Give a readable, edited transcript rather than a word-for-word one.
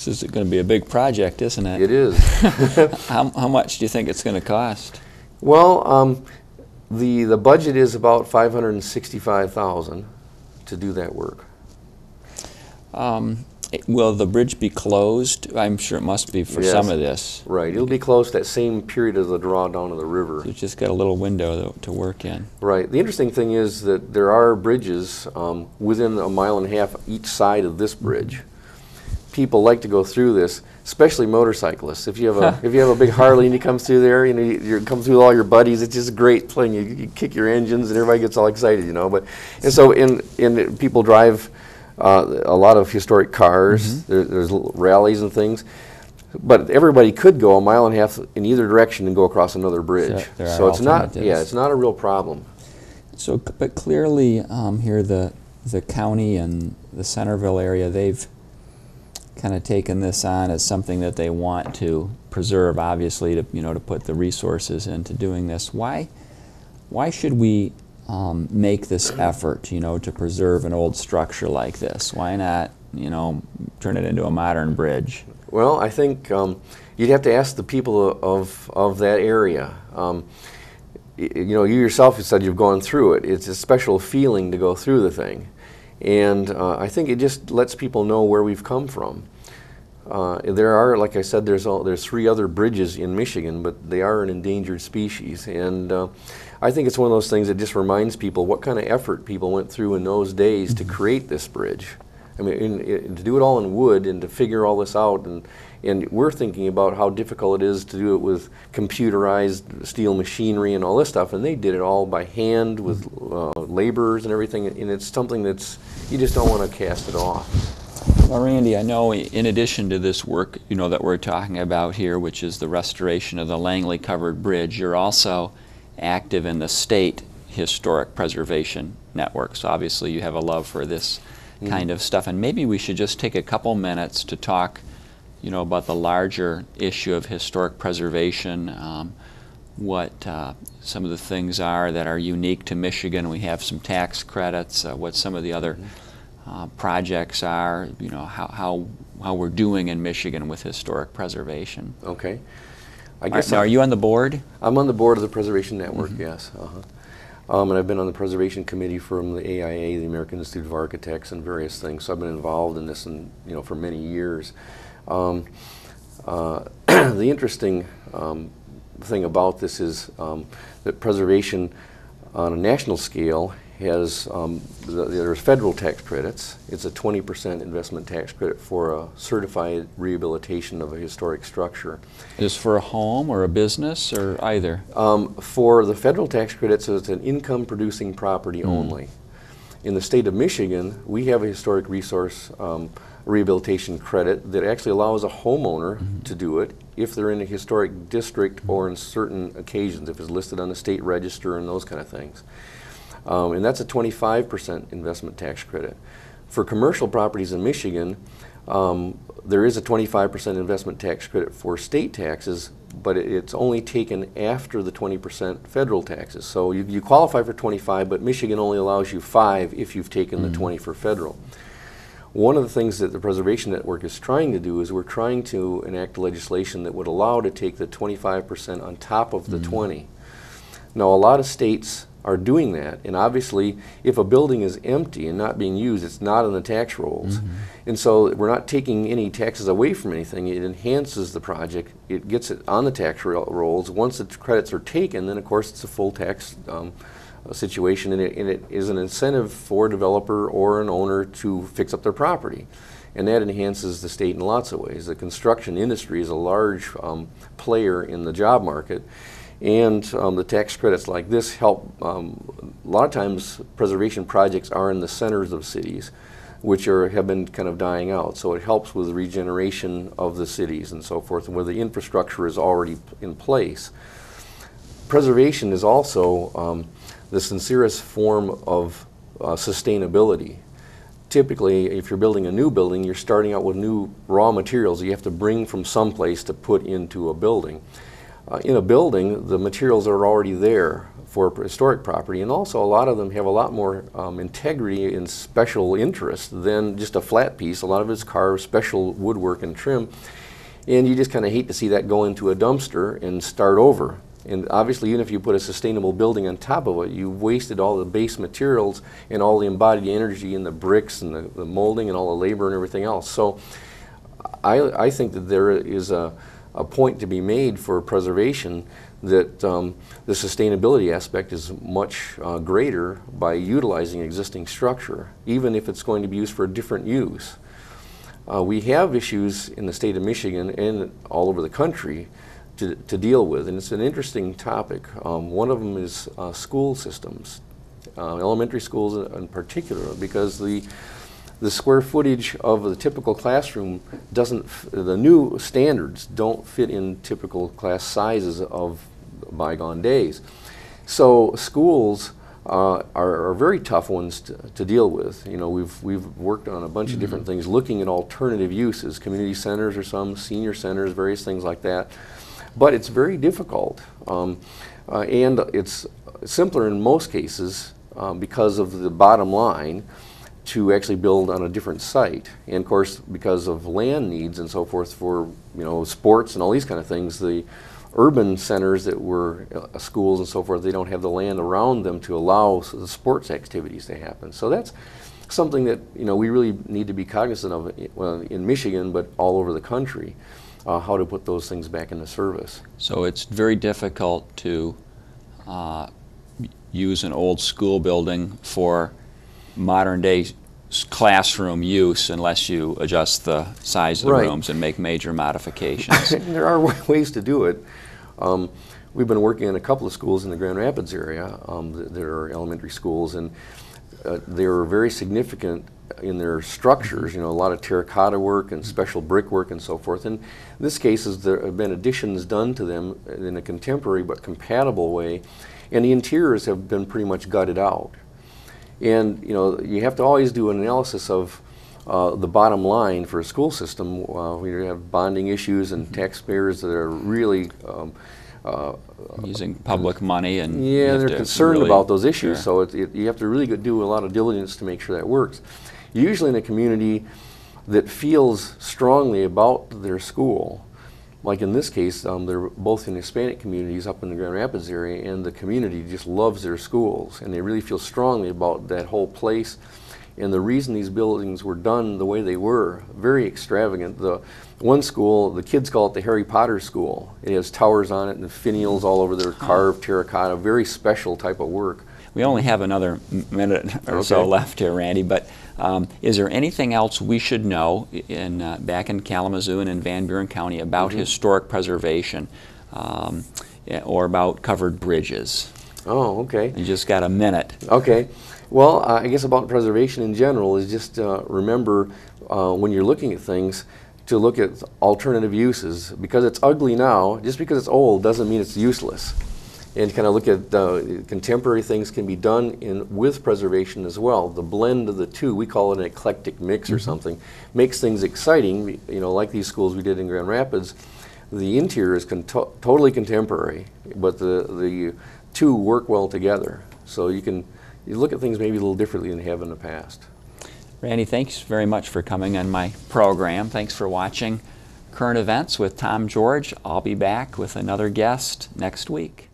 This is going to be a big project, isn't it? It is. How much do you think it's going to cost? Well, the budget is about $565,000 to do that work. Will the bridge be closed? I'm sure it must be for some of this. Right. It'll be closed that same period of the drawdown of the river. So it's just got a little window to work in. Right. The interesting thing is that there are bridges within a mile and a half each side of this bridge. People like to go through this, especially motorcyclists. If you have a big Harley and you come through there, you come through with all your buddies. It's just a great thing. You kick your engines and everybody gets all excited, And so people drive a lot of historic cars. There's rallies and things, but everybody could go a mile and a half in either direction and go across another bridge. So it's not, it's not a real problem. So, but clearly here the county and the Centerville area, they've kind of taken this on as something that they want to preserve, obviously, to put the resources into doing this. Why should we make this effort, to preserve an old structure like this? Why not, turn it into a modern bridge? Well, I think you'd have to ask the people of that area. You yourself said you've gone through it. It's a special feeling to go through the thing. And I think it just lets people know where we've come from. There are, like I said, there's 3 other bridges in Michigan, but they are an endangered species. And I think it's one of those things that just reminds people what kind of effort people went through in those days to create this bridge. I mean, to do it all in wood and to figure all this out, and we're thinking about how difficult it is to do it with computerized steel machinery and all this stuff, and they did it all by hand with laborers and everything, and it's something that's, you just don't want to cast it off. Well, Randy, I know in addition to this work, that we're talking about here, which is the restoration of the Langley Covered Bridge, you're also active in the state historic preservation network. So obviously you have a love for this kind of stuff, and maybe we should just take a couple minutes to talk, about the larger issue of historic preservation, what some of the things are that are unique to Michigan. We have some tax credits, what some of the other projects are, how we're doing in Michigan with historic preservation. Okay. I guess now, are you on the board? I'm on the board of the Preservation Network, yes. And I've been on the Preservation Committee from the AIA, the American Institute of Architects, and various things. So I've been involved in this, for many years. The interesting thing about this is that preservation on a national scale has, there's federal tax credits. It's a 20% investment tax credit for a certified rehabilitation of a historic structure. Is this for a home or a business or either? For the federal tax credits, it's an income producing property only. In the state of Michigan, we have a historic resource rehabilitation credit that actually allows a homeowner to do it if they're in a historic district or in certain occasions, if it's listed on the state register and those kind of things. And that's a 25% investment tax credit. For commercial properties in Michigan, there is a 25% investment tax credit for state taxes, but it's only taken after the 20% federal taxes. So you qualify for 25, but Michigan only allows you 5 if you've taken the 20 for federal. One of the things that the Preservation Network is trying to do is we're trying to enact legislation that would allow to take the 25% on top of the 20. Now, a lot of states are doing that, and obviously if a building is empty and not being used, it's not on the tax rolls. And so we're not taking any taxes away from anything. It enhances the project. It gets it on the tax rolls. Once the credits are taken, then of course it's a full tax situation, and it is an incentive for a developer or an owner to fix up their property. And that enhances the state in lots of ways. The construction industry is a large player in the job market. And the tax credits like this help. A lot of times preservation projects are in the centers of cities, which have been kind of dying out. So it helps with the regeneration of the cities and so forth, and where the infrastructure is already in place. Preservation is also the sincerest form of sustainability. Typically, if you're building a new building, you're starting out with new raw materials you have to bring from someplace to put into a building. In a building, the materials are already there for historic property, and also a lot of them have a lot more integrity and special interest than just a flat piece. A lot of it's carved, special woodwork and trim, and you just kind of hate to see that go into a dumpster and start over. And obviously, even if you put a sustainable building on top of it, you've wasted all the base materials and all the embodied energy in the bricks and the molding and all the labor and everything else. So I think that there is a point to be made for preservation, that the sustainability aspect is much greater by utilizing existing structure, even if it's going to be used for a different use. We have issues in the state of Michigan and all over the country to deal with, and it's an interesting topic. One of them is school systems, elementary schools in particular, because the square footage of the typical classroom the new standards don't fit in typical class sizes of bygone days. So schools are very tough ones to deal with. You know, we've worked on a bunch of different things, looking at alternative uses, community centers or some senior centers, various things like that. But it's very difficult, and it's simpler in most cases because of the bottom line to actually build on a different site. And of course, because of land needs and so forth for, you know, sports and all these kind of things, the urban centers that were schools and so forth, they don't have the land around them to allow the sports activities to happen. So that's something that, you know, we really need to be cognizant of in Michigan, but all over the country. How to put those things back into service. So it's very difficult to use an old school building for modern day classroom use unless you adjust the size of the rooms and make major modifications. There are ways to do it. We've been working in a couple of schools in the Grand Rapids area that are elementary schools, and they're very significant in their structures, you know, a lot of terracotta work and special brickwork and so forth. And in this case, there have been additions done to them in a contemporary but compatible way, and the interiors have been pretty much gutted out. And, you know, you have to always do an analysis of the bottom line for a school system. We have bonding issues and taxpayers that are really using public money, and they're concerned really, about those issues. So you have to really do a lot of diligence to make sure that works. Usually in a community that feels strongly about their school, like in this case, they're both in Hispanic communities up in the Grand Rapids area, and the community just loves their schools, and they really feel strongly about that whole place. And the reason these buildings were done the way they were, very extravagant. The one school, the kids call it the Harry Potter School. It has towers on it and finials all over their carved terracotta, very special type of work. We only have another minute or so left here, Randy, but is there anything else we should know back in Kalamazoo and in Van Buren County about historic preservation or about covered bridges? Oh, okay. You just got a minute. Okay. Well, I guess about preservation in general is just remember when you're looking at things to look at alternative uses. Because it's ugly now, just because it's old doesn't mean it's useless. And kind of look at contemporary things can be done with preservation as well. The blend of the two, we call it an eclectic mix or something, makes things exciting. You know, like these schools we did in Grand Rapids, the interior is totally contemporary, but the two work well together. So you look at things maybe a little differently than you have in the past. Randy, thanks very much for coming on my program. Thanks for watching Current Events with Tom George. I'll be back with another guest next week.